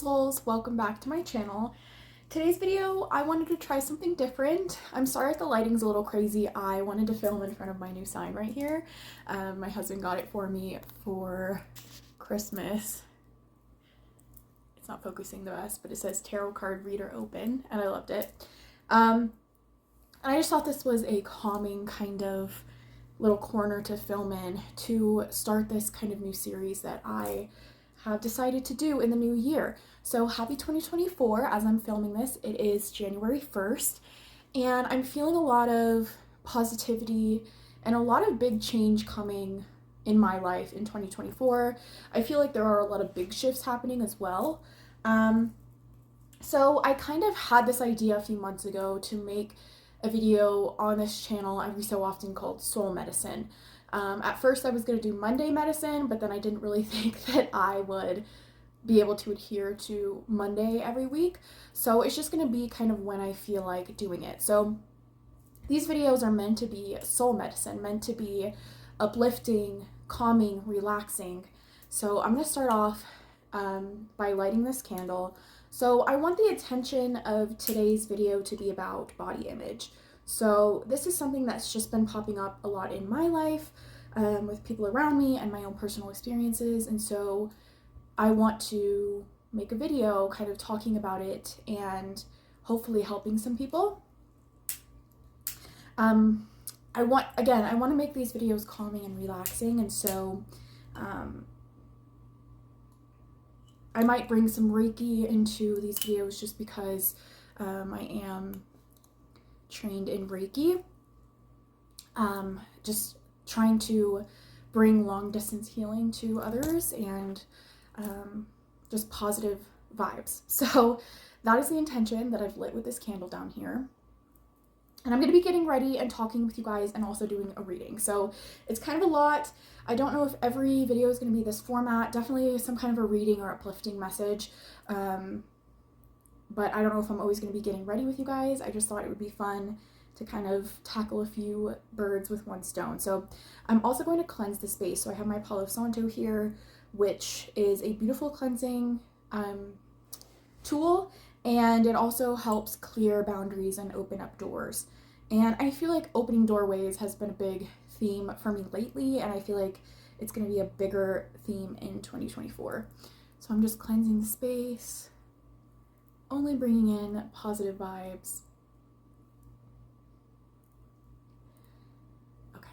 beautifuls, welcome back to my channel. Today's video, I wanted to try something different. I'm sorry if the lighting's a little crazy. I wanted to film in front of my new sign right here. My husband got it for me for Christmas. It's not focusing the best, but it says Tarot Card Reader Open, and I loved it. And I just thought this was a calming kind of little corner to film in to start this kind of new series that I have decided to do in the new year. So happy 2024 as I'm filming this. It is January 1st and I'm feeling a lot of positivity and a lot of big change coming in my life in 2024. I feel like there are a lot of big shifts happening as well. So I kind of had this idea a few months ago to make a video on this channel every so often called Soul Medicine. At first I was going to do Monday medicine, but then I didn't really think that I would be able to adhere to Monday every week. So it's just going to be kind of when I feel like doing it. So these videos are meant to be soul medicine, meant to be uplifting, calming, relaxing. So I'm going to start off by lighting this candle. So I want the attention of today's video to be about body image. So this is something that's just been popping up a lot in my life with people around me and my own personal experiences. And so I want to make a video kind of talking about it and hopefully helping some people. I want to make these videos calming and relaxing. And so I might bring some Reiki into these videos just because I am trained in Reiki. Just trying to bring long distance healing to others and just positive vibes. So that is the intention that I've lit with this candle down here. And I'm going to be getting ready and talking with you guys and also doing a reading. So it's kind of a lot. I don't know if every video is going to be this format. Definitely some kind of a reading or uplifting message. But I don't know if I'm always going to be getting ready with you guys. I just thought it would be fun to kind of tackle a few birds with one stone. So I'm also going to cleanse the space. So I have my Palo Santo here, which is a beautiful cleansing tool. And it also helps clear boundaries and open up doors. And I feel like opening doorways has been a big theme for me lately. And I feel like it's going to be a bigger theme in 2024. So I'm just cleansing the space. Only bringing in positive vibes. Okay.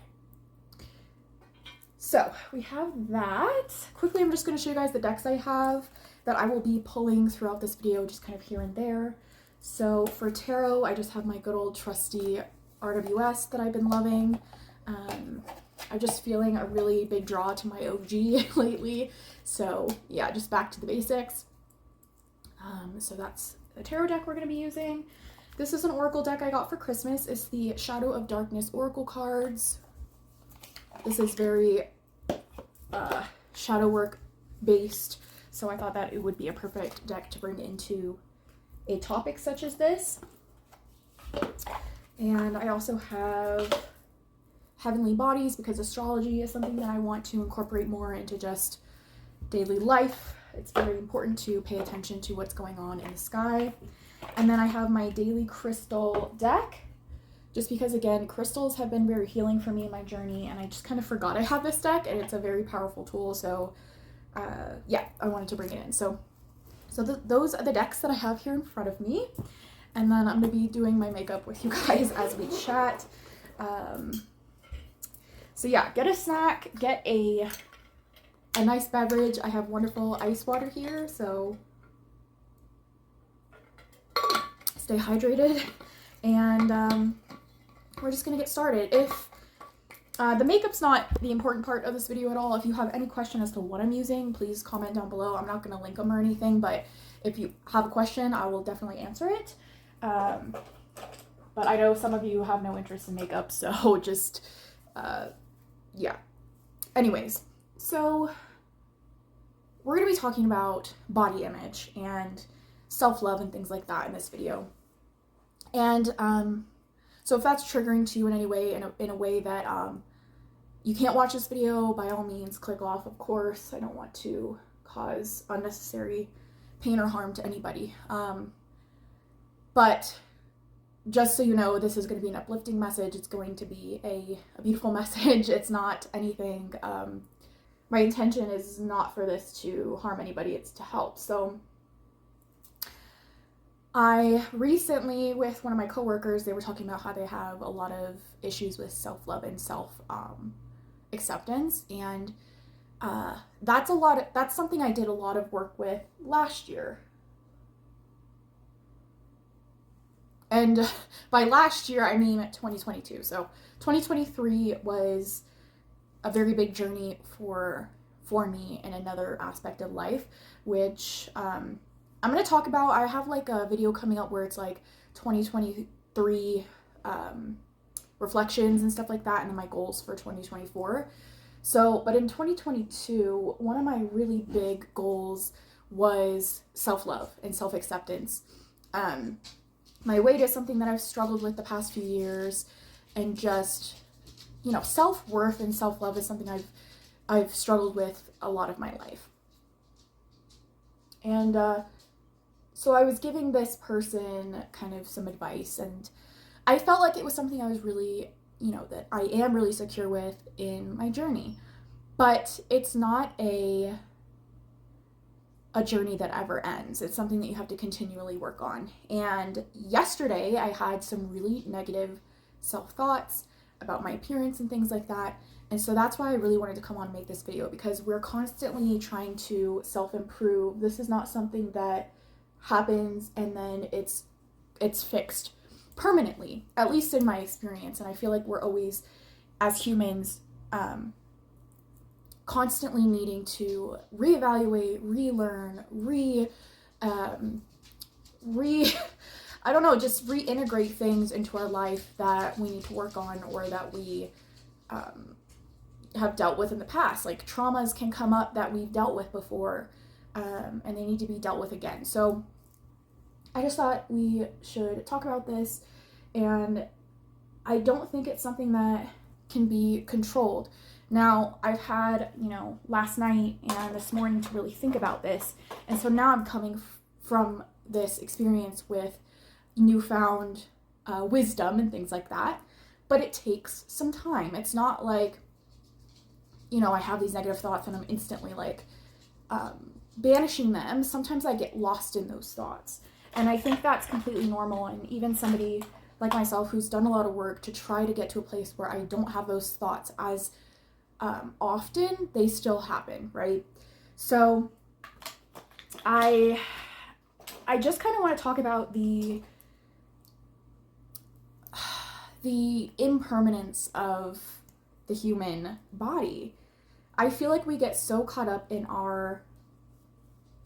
So we have that. Quickly, I'm just going to show you guys the decks I have that I will be pulling throughout this video, just kind of here and there. So for tarot, I just have my good old trusty RWS that I've been loving. I'm just feeling a really big draw to my OG lately. So yeah, just back to the basics. So that's the tarot deck we're going to be using. This is an oracle deck I got for Christmas. It's the Shadow of Darkness oracle cards. This is very shadow work based, so I thought that it would be a perfect deck to bring into a topic such as this. And I also have Heavenly Bodies because astrology is something that I want to incorporate more into just daily life. It's very important to pay attention to what's going on in the sky. And then I have my daily crystal deck, just because, again, crystals have been very healing for me in my journey, and I just kind of forgot I had this deck, and it's a very powerful tool, so yeah, I wanted to bring it in. So those are the decks that I have here in front of me, and then I'm going to be doing my makeup with you guys as we chat. So yeah, get a snack, get a nice beverage. I have wonderful ice water here, so stay hydrated. And we're just gonna get started. If the makeup's not the important part of this video at all, if you have any question as to what I'm using, please comment down below. I'm not gonna link them or anything, but if you have a question, I will definitely answer it. But I know some of you have no interest in makeup, so just yeah. Anyways, so we're going to be talking about body image and self-love and things like that in this video. And so if that's triggering to you in any way, in a way that you can't watch this video, by all means, click off, of course. I don't want to cause unnecessary pain or harm to anybody. But just so you know, this is going to be an uplifting message. It's going to be a beautiful message. It's not anything, my intention is not for this to harm anybody, it's to help. So I recently, with one of my coworkers, they were talking about how they have a lot of issues with self-love and self-acceptance. And that's something I did a lot of work with last year. And by last year, I mean 2022. So 2023 was a very big journey for me in another aspect of life, which I'm going to talk about. I have like a video coming up where it's like 2023 reflections and stuff like that, and then my goals for 2024. So, but in 2022, one of my really big goals was self-love and self-acceptance. My weight is something that I've struggled with the past few years, and just, you know, self-worth and self-love is something I've struggled with a lot of my life. And so I was giving this person kind of some advice, and I felt like it was something I was really, you know, that I am really secure with in my journey. But it's not a journey that ever ends. It's something that you have to continually work on. And yesterday I had some really negative self-thoughts about my appearance and things like that. And so that's why I really wanted to come on and make this video, because we're constantly trying to self-improve. This is not something that happens and then it's fixed permanently, at least in my experience. And I feel like we're always, as humans, constantly needing to reevaluate, relearn, I don't know, just reintegrate things into our life that we need to work on, or that we have dealt with in the past. Like traumas can come up that we've dealt with before, and they need to be dealt with again. So I just thought we should talk about this, and I don't think it's something that can be controlled. Now, I've had, you know, last night and this morning to really think about this, and so now I'm coming from this experience with newfound wisdom and things like that, but it takes some time. It's not like, you know, I have these negative thoughts and I'm instantly like banishing them. Sometimes I get lost in those thoughts, and I think that's completely normal. And even somebody like myself who's done a lot of work to try to get to a place where I don't have those thoughts as often, they still happen, right? So I just kind of want to talk about the impermanence of the human body. I feel like we get so caught up in our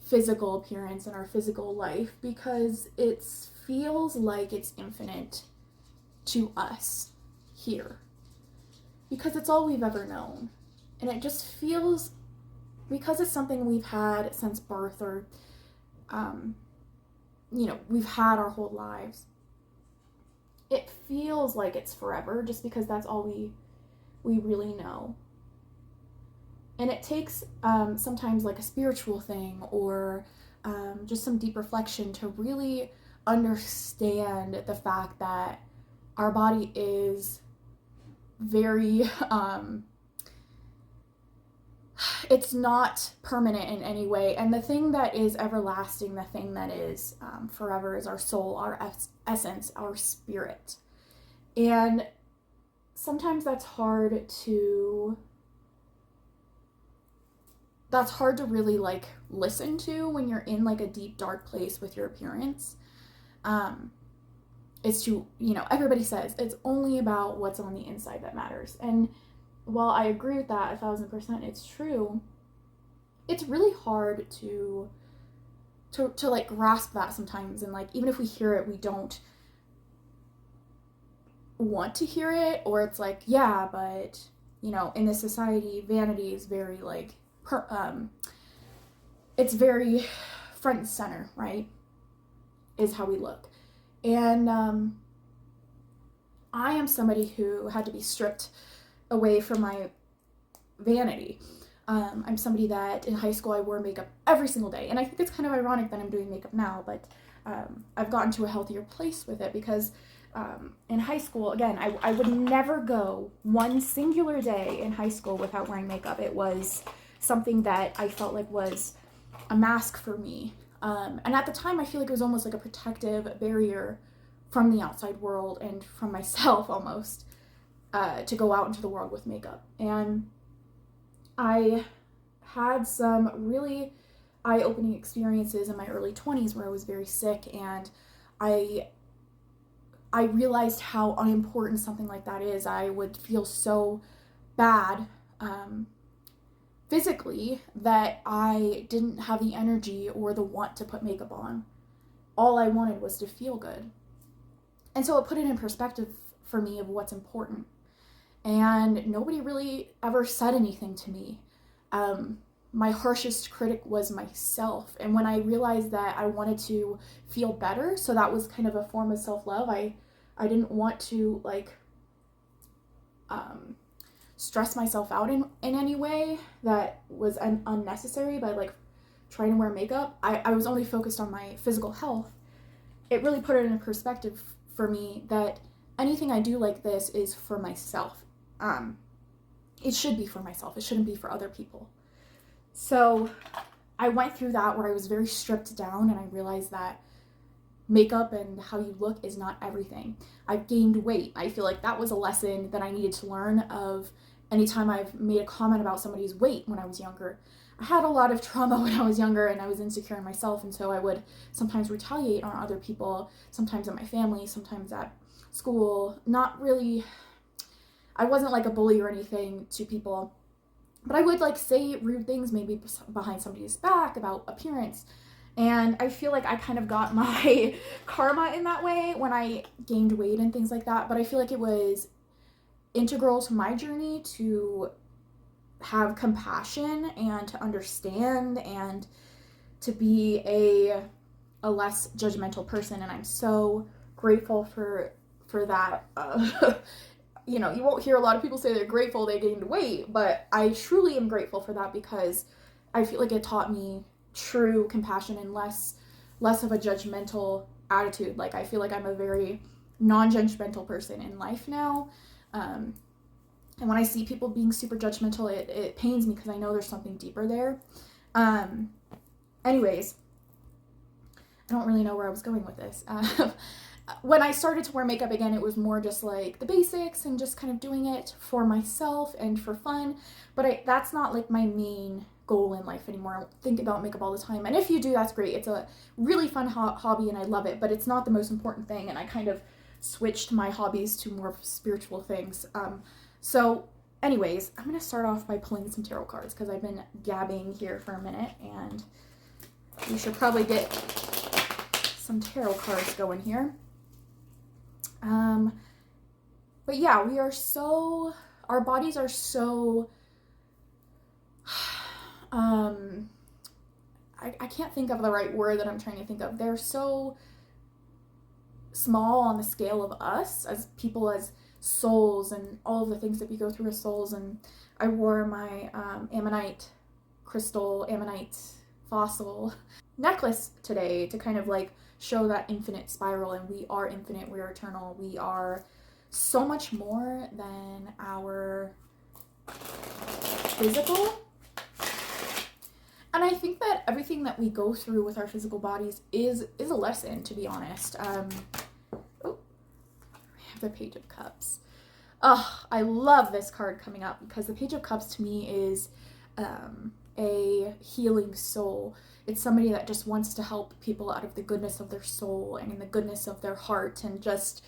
physical appearance and our physical life because it feels like it's infinite to us here, because it's all we've ever known. And it just feels, because it's something we've had since birth, or, you know, we've had our whole lives, it feels like it's forever, just because that's all we really know. And it takes sometimes like a spiritual thing, or just some deep reflection to really understand the fact that our body is very, it's not permanent in any way. And the thing that is everlasting, the thing that is forever, is our soul, our essence, our spirit. And sometimes that's hard to really like listen to when you're in like a deep dark place with your appearance. It's to, you know, everybody says it's only about what's on the inside that matters. And while I agree with that 1000%, it's true, it's really hard to like grasp that sometimes. And like, even if we hear it, we don't want to hear it, or it's like, yeah, but, you know, in this society, vanity is very like, it's very front and center, right? Is how we look. And I am somebody who had to be stripped away from my vanity. I'm somebody that in high school I wore makeup every single day, and I think it's kind of ironic that I'm doing makeup now, but I've gotten to a healthier place with it because in high school, again, I would never go one singular day in high school without wearing makeup. It was something that I felt like was a mask for me. And at the time, I feel like it was almost like a protective barrier from the outside world and from myself almost to go out into the world with makeup. And I had some really eye-opening experiences in my early 20s where I was very sick, and I realized how unimportant something like that is. I would feel so bad physically that I didn't have the energy or the want to put makeup on. All I wanted was to feel good. And so it put it in perspective for me of what's important. And nobody really ever said anything to me. My harshest critic was myself. And when I realized that I wanted to feel better, so that was kind of a form of self-love, I didn't want to stress myself out in any way that was unnecessary by trying to wear makeup. I was only focused on my physical health. It really put it in perspective for me that anything I do like this is for myself. It should be for myself. It shouldn't be for other people. So I went through that where I was very stripped down, and I realized that makeup and how you look is not everything. I've gained weight. I feel like that was a lesson that I needed to learn of anytime I've made a comment about somebody's weight when I was younger. I had a lot of trauma when I was younger, and I was insecure in myself, and so I would sometimes retaliate on other people, sometimes at my family, sometimes at school. Not really, I wasn't like a bully or anything to people, but I would say rude things maybe behind somebody's back about appearance. And I feel like I kind of got my karma in that way when I gained weight and things like that. But I feel like it was integral to my journey to have compassion and to understand and to be a less judgmental person. And I'm so grateful for that. You won't hear a lot of people say they're grateful they gained weight, but I truly am grateful for that because I feel like it taught me true compassion and less of a judgmental attitude. I feel like I'm a very non-judgmental person in life now. And when I see people being super judgmental, it pains me because I know there's something deeper there. Anyways, I don't really know where I was going with this. When I started to wear makeup again, it was more just the basics and just kind of doing it for myself and for fun. But that's not my main goal in life anymore. I don't think about makeup all the time. And if you do, that's great. It's a really fun hobby and I love it, but it's not the most important thing. And I kind of switched my hobbies to more spiritual things. So anyways, I'm going to start off by pulling some tarot cards because I've been gabbing here for a minute, and we should probably get some tarot cards going here. But yeah, our bodies are so, I can't think of the right word that I'm trying to think of. They're so small on the scale of us as people, as souls, and all of the things that we go through as souls. And I wore my ammonite fossil necklace today to kind of show that infinite spiral, and we are infinite, we are eternal, we are so much more than our physical. And I think that everything that we go through with our physical bodies is a lesson, to be honest. We have the Page of Cups. Oh, I love this card coming up because the Page of Cups to me is a healing soul. It's somebody that just wants to help people out of the goodness of their soul and in the goodness of their heart. And just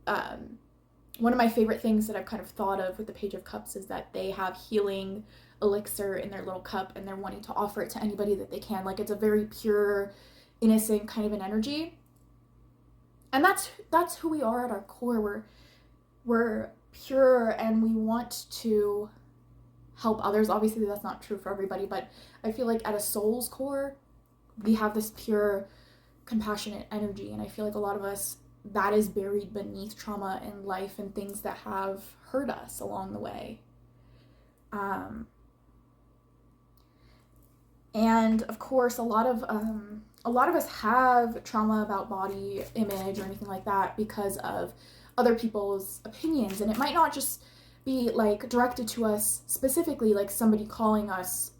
one of my favorite things that I've kind of thought of with the Page of Cups is that they have healing elixir in their little cup, and they're wanting to offer it to anybody that they can. It's a very pure, innocent kind of an energy. And that's who we are at our core. We're pure, and we want to help others. Obviously, that's not true for everybody, but I feel like at a soul's core, we have this pure, compassionate energy, and I feel like a lot of us, that is buried beneath trauma in life and things that have hurt us along the way. And of course, a lot of us have trauma about body image or anything like that because of other people's opinions, and it might not just be like directed to us specifically, like somebody calling us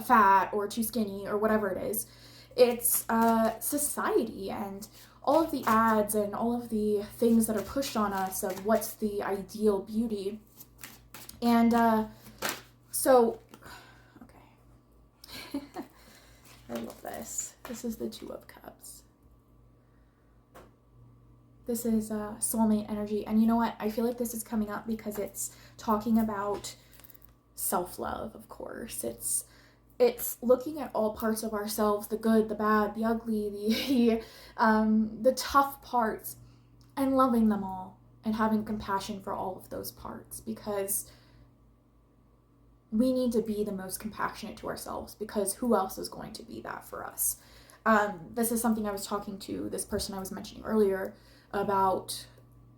fat or too skinny or whatever it is. It's society and all of the ads and all of the things that are pushed on us of what's the ideal beauty. And so, okay. I love this. This is the Two of Cups. This is soulmate energy. And you know what? I feel like this is coming up because it's talking about self-love, of course. It's looking at all parts of ourselves, the good, the bad, the ugly, the tough parts, and loving them all and having compassion for all of those parts, because we need to be the most compassionate to ourselves, because who else is going to be that for us? This is something I was talking to this person I was mentioning earlier about,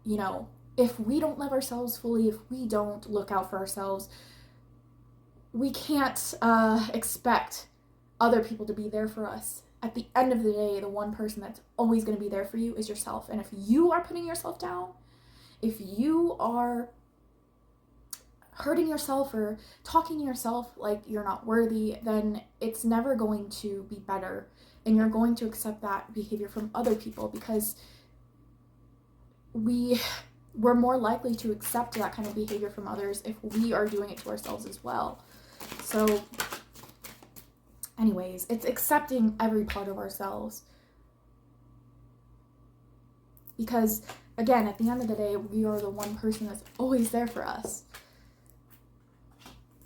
you know, if we don't love ourselves fully, if we don't look out for ourselves, we can't expect other people to be there for us. At the end of the day, the one person that's always going to be there for you is yourself. And if you are putting yourself down, if you are hurting yourself or talking to yourself like you're not worthy, then it's never going to be better. And you're going to accept that behavior from other people, because we're more likely to accept that kind of behavior from others if we are doing it to ourselves as well. So anyways, it's accepting every part of ourselves, because again, at the end of the day, we are the one person that's always there for us.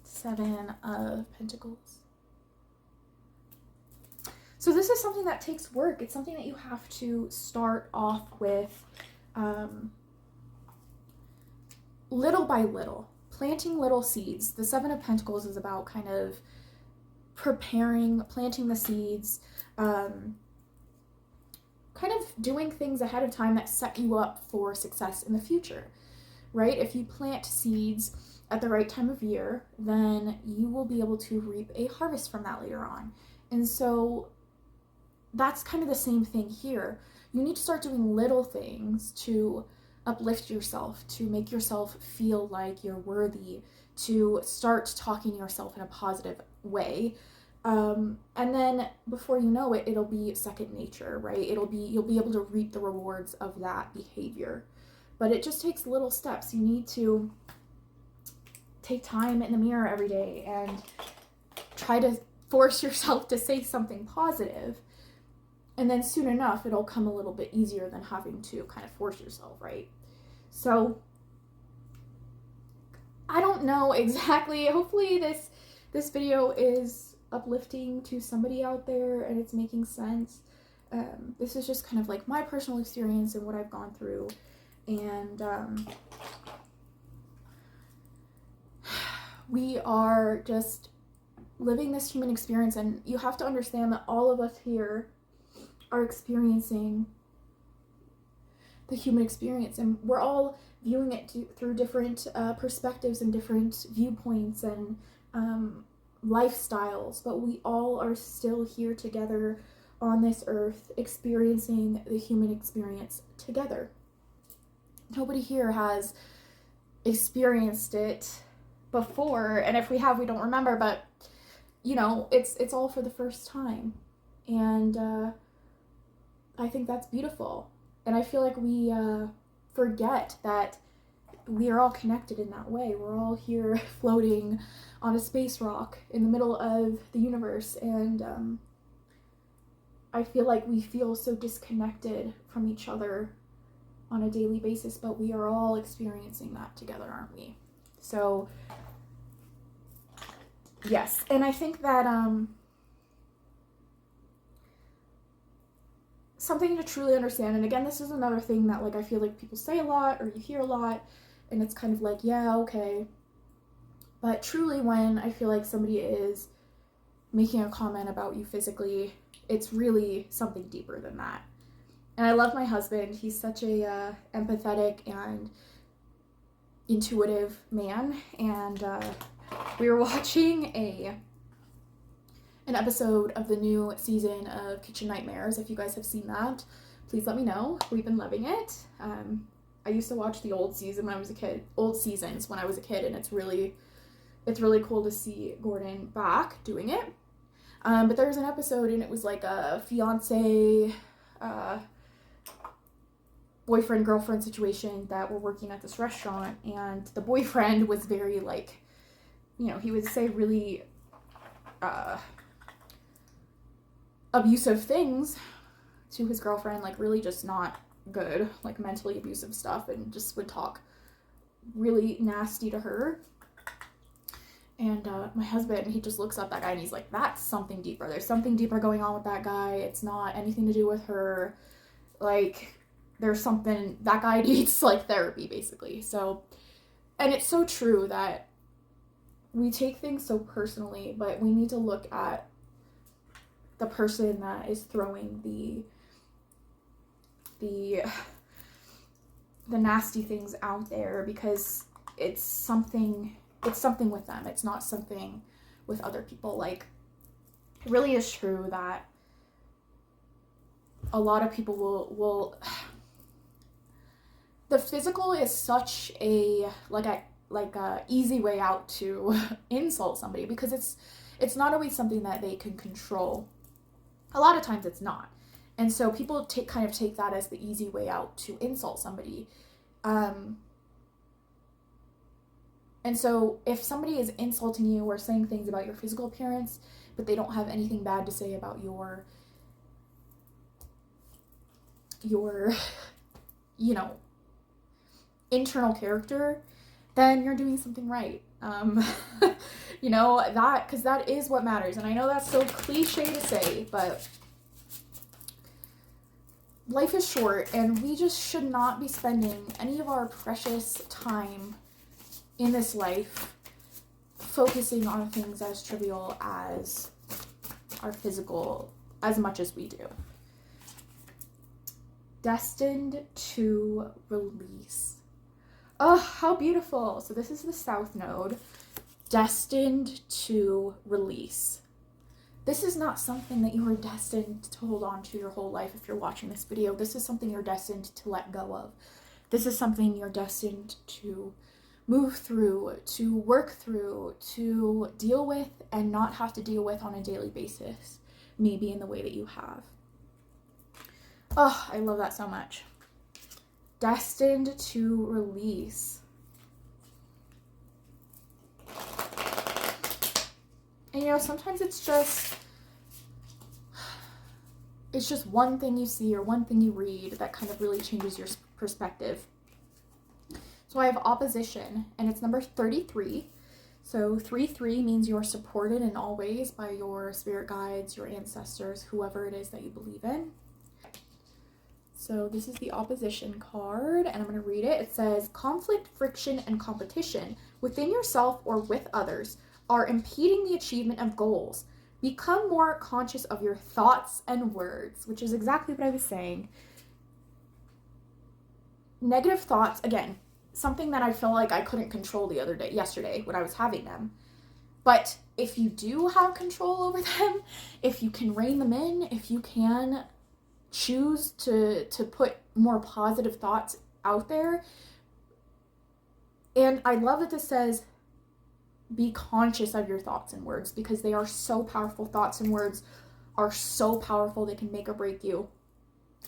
Seven of Pentacles. So this is something that takes work. It's something that you have to start off with little by little, planting little seeds. The Seven of Pentacles is about kind of preparing, planting the seeds, kind of doing things ahead of time that set you up for success in the future, right? If you plant seeds at the right time of year, then you will be able to reap a harvest from that later on. And so that's kind of the same thing here. You need to start doing little things to uplift yourself, to make yourself feel like you're worthy, to start talking to yourself in a positive way. And then before you know it, it'll be second nature, right? You'll be able to reap the rewards of that behavior. But it just takes little steps. You need to take time in the mirror every day and try to force yourself to say something positive. And then soon enough, it'll come a little bit easier than having to kind of force yourself, right? So I don't know exactly. Hopefully this video is uplifting to somebody out there and it's making sense. This is just kind of like my personal experience and what I've gone through. And we are just living this human experience, and you have to understand that all of us here are experiencing the human experience, and we're all viewing it through different perspectives and different viewpoints and lifestyles, but we all are still here together on this earth experiencing the human experience together. Nobody here has experienced it before, and if we have, we don't remember, but you know, it's all for the first time. And I think that's beautiful. And I feel like we forget that we are all connected in that way. We're all here floating on a space rock in the middle of the universe. And I feel like we feel so disconnected from each other on a daily basis, but we are all experiencing that together, aren't we? So, yes. And I think that something to truly understand, and again, this is another thing that like I feel like people say a lot or you hear a lot, and it's kind of like, yeah, okay. But truly, when I feel like somebody is making a comment about you physically, it's really something deeper than that. And I love my husband. He's such a empathetic and intuitive man. And we were watching a an episode of the new season of Kitchen Nightmares. If you guys have seen that, please let me know. We've been loving it. I used to watch the old seasons when I was a kid, and it's really cool to see Gordon back doing it. But there was an episode, and it was like a fiance, boyfriend girlfriend situation that were working at this restaurant, and the boyfriend was very like, he would say really abusive things to his girlfriend, like really just not good, like mentally abusive stuff, and just would talk really nasty to her. And my husband, he just looks up that guy and he's like, that's something deeper. There's something deeper going on with that guy. It's not anything to do with her. Like, there's something, that guy needs like therapy, basically. So, and it's so true that we take things so personally, but we need to look at the person that is throwing the nasty things out there, because it's something with them. It's not something with other people. Like, it really is true that a lot of people will the physical is such a easy way out to insult somebody, because it's not always something that they can control. A lot of times it's not. And so people take that as the easy way out to insult somebody. And so if somebody is insulting you or saying things about your physical appearance, but they don't have anything bad to say about your internal character, then you're doing something right. Because that is what matters. And I know that's so cliche to say, but life is short, and we just should not be spending any of our precious time in this life focusing on things as trivial as our physical, as much as we do. Destined to release. Oh, how beautiful. So this is the South Node. Destined to release. This is not something that you are destined to hold on to your whole life if you're watching this video. This is something you're destined to let go of. This is something you're destined to move through, to work through, to deal with and not have to deal with on a daily basis, maybe in the way that you have. Oh, I love that so much. Destined to release. And sometimes it's just one thing you see or one thing you read that kind of really changes your perspective. So I have opposition, and it's number 33. So 33 means you're supported in all ways by your spirit guides, your ancestors, whoever it is that you believe in. So this is the opposition card, and I'm going to read it. It says, conflict, friction, and competition within yourself or with others are impeding the achievement of goals. Become more conscious of your thoughts and words, which is exactly what I was saying. Negative thoughts, again, something that I feel like I couldn't control yesterday when I was having them. But if you do have control over them, if you can rein them in, if you can choose to put more positive thoughts out there. And I love that this says, be conscious of your thoughts and words, because they are so powerful. Thoughts and words are so powerful. They can make or break you.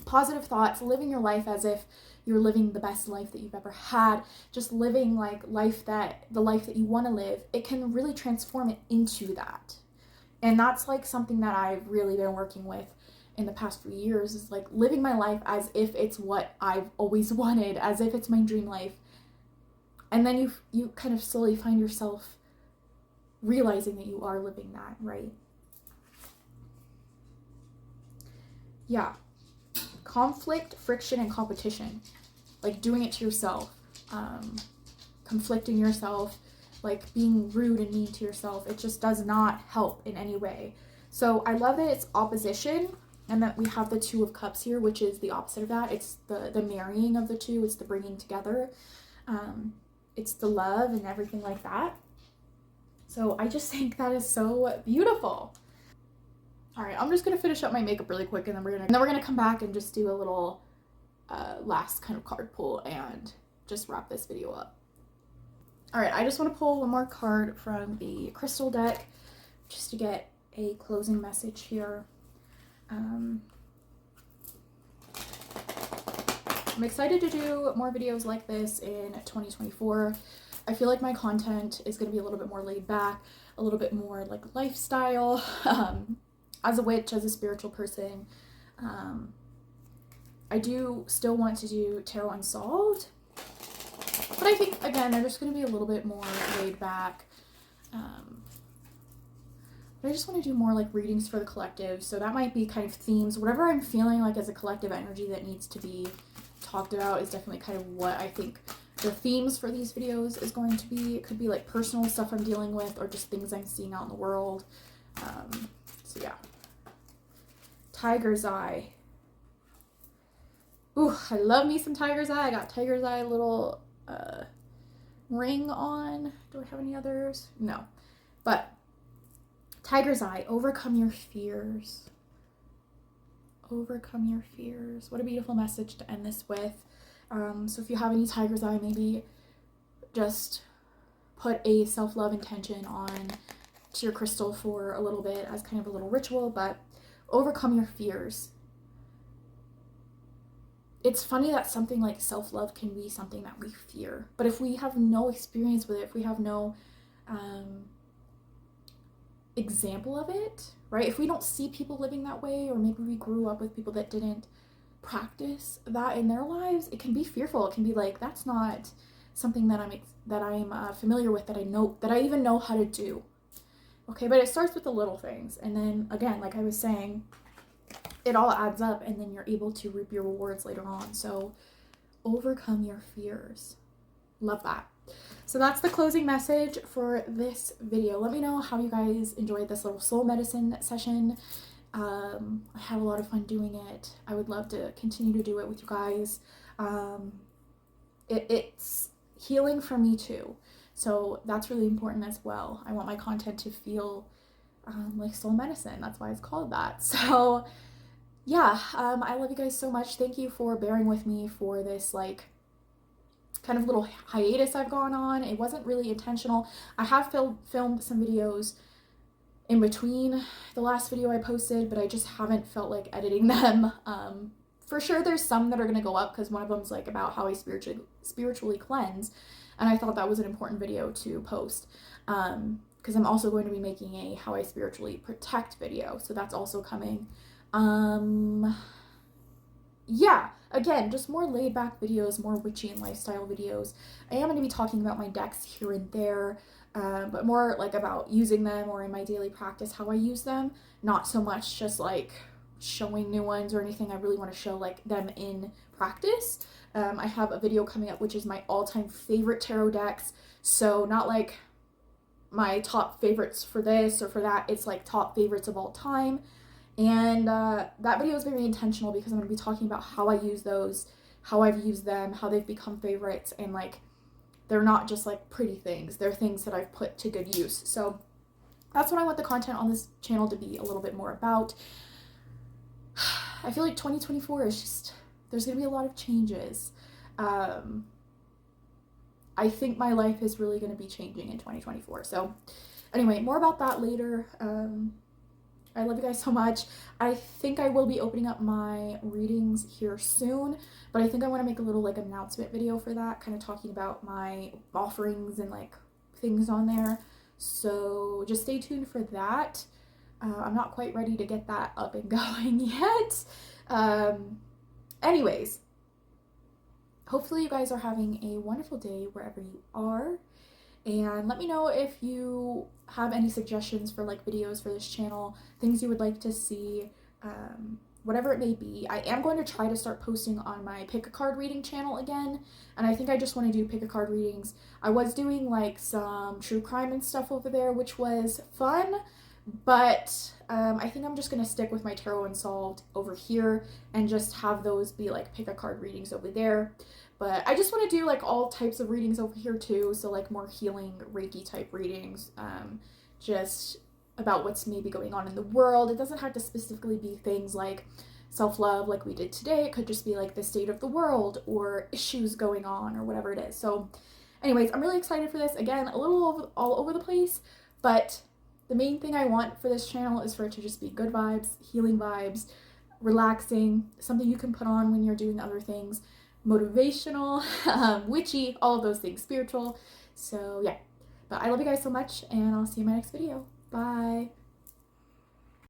Positive thoughts, living your life as if you're living the best life that you've ever had, just living like the life that you want to live, it can really transform it into that. And that's like something that I've really been working with in the past few years, is like living my life as if it's what I've always wanted, as if it's my dream life. And then you kind of slowly find yourself realizing that you are living that, right? Yeah. Conflict, friction, and competition. Like doing it to yourself. Conflicting yourself. Like being rude and mean to yourself. It just does not help in any way. So I love that it's opposition, and that we have the Two of Cups here, which is the opposite of that. It's the marrying of the two. It's the bringing together. It's the love and everything like that. So I just think that is so beautiful. All right, I'm just gonna finish up my makeup really quick, and then we're gonna come back and just do a little last kind of card pull and just wrap this video up. All right, I just want to pull one more card from the crystal deck just to get a closing message here. I'm excited to do more videos like this in 2024. I feel like my content is going to be a little bit more laid back, a little bit more like lifestyle. As a witch, as a spiritual person, I do still want to do Tarot Unsolved, but I think, again, they're just going to be a little bit more laid back. But I just want to do more like readings for the collective, so that might be kind of themes. Whatever I'm feeling like as a collective energy that needs to be talked about is definitely kind of what I think the themes for these videos is going to be. It could be like personal stuff I'm dealing with or just things I'm seeing out in the world. So yeah. Tiger's Eye. Ooh, I love me some Tiger's Eye. I got Tiger's Eye little ring on. Do I have any others? No. But Tiger's Eye, overcome your fears. Overcome your fears. What a beautiful message to end this with. So if you have any Tiger's Eye, maybe just put a self-love intention on to your crystal for a little bit as kind of a little ritual, but overcome your fears. It's funny that something like self-love can be something that we fear, but if we have no experience with it, if we have no example of it, right? If we don't see people living that way, or maybe we grew up with people that didn't practice that in their lives, it can be fearful. It can be like, that's not something that I'm familiar with, that I even know how to do. Okay, but it starts with the little things, and then again, like I was saying, it all adds up, and then you're able to reap your rewards later on. So overcome your fears. Love that. So that's the closing message for this video. Let me know how you guys enjoyed this little soul medicine session. I had a lot of fun doing it. I would love to continue to do it with you guys. It's healing for me too. So that's really important as well. I want my content to feel like soul medicine. That's why it's called that. So yeah, I love you guys so much. Thank you for bearing with me for this like kind of little hiatus I've gone on. It wasn't really intentional. I have filmed some videos in between the last video I posted, but I just haven't felt like editing them. For sure there's some that are going to go up because one of them's like about how I spiritually cleanse, and I thought that was an important video to post because I'm also going to be making a how I spiritually protect video, so that's also coming. Yeah, again, just more laid back videos, more witchy and lifestyle videos. I am going to be talking about my decks here and there, but more like about using them or in my daily practice, how I use them. Not so much just like showing new ones or anything. I really want to show like them in practice. I have a video coming up, which is my all-time favorite tarot decks. So not like my top favorites for this or for that. It's like top favorites of all time. And that video is very intentional because I'm going to be talking about how I use those, how I've used them, how they've become favorites, and like they're not just like pretty things. They're things that I've put to good use. So that's what I want the content on this channel to be a little bit more about. I feel like 2024 is just, there's going to be a lot of changes. I think my life is really going to be changing in 2024. So anyway, more about that later. I love you guys so much. I think I will be opening up my readings here soon, but I think I want to make a little like announcement video for that, kind of talking about my offerings and like things on there. So just stay tuned for that. I'm not quite ready to get that up and going yet. Anyways, hopefully you guys are having a wonderful day wherever you are. And let me know if you have any suggestions for like videos for this channel, things you would like to see, whatever it may be. I am going to try to start posting on my pick a card reading channel again, and I think I just want to do pick a card readings. I was doing like some true crime and stuff over there, which was fun, but I think I'm just going to stick with my Tarot Unsolved over here and just have those be like pick a card readings over there. But I just want to do like all types of readings over here too, so like more healing Reiki type readings, just about what's maybe going on in the world. It doesn't have to specifically be things like self-love like we did today. It could just be like the state of the world or issues going on or whatever it is. So anyways, I'm really excited for this. Again, a little all over the place, but the main thing I want for this channel is for it to just be good vibes, healing vibes, relaxing, something you can put on when you're doing other things, motivational, witchy, all of those things, spiritual. So yeah, but I love you guys so much, and I'll see you in my next video. Bye.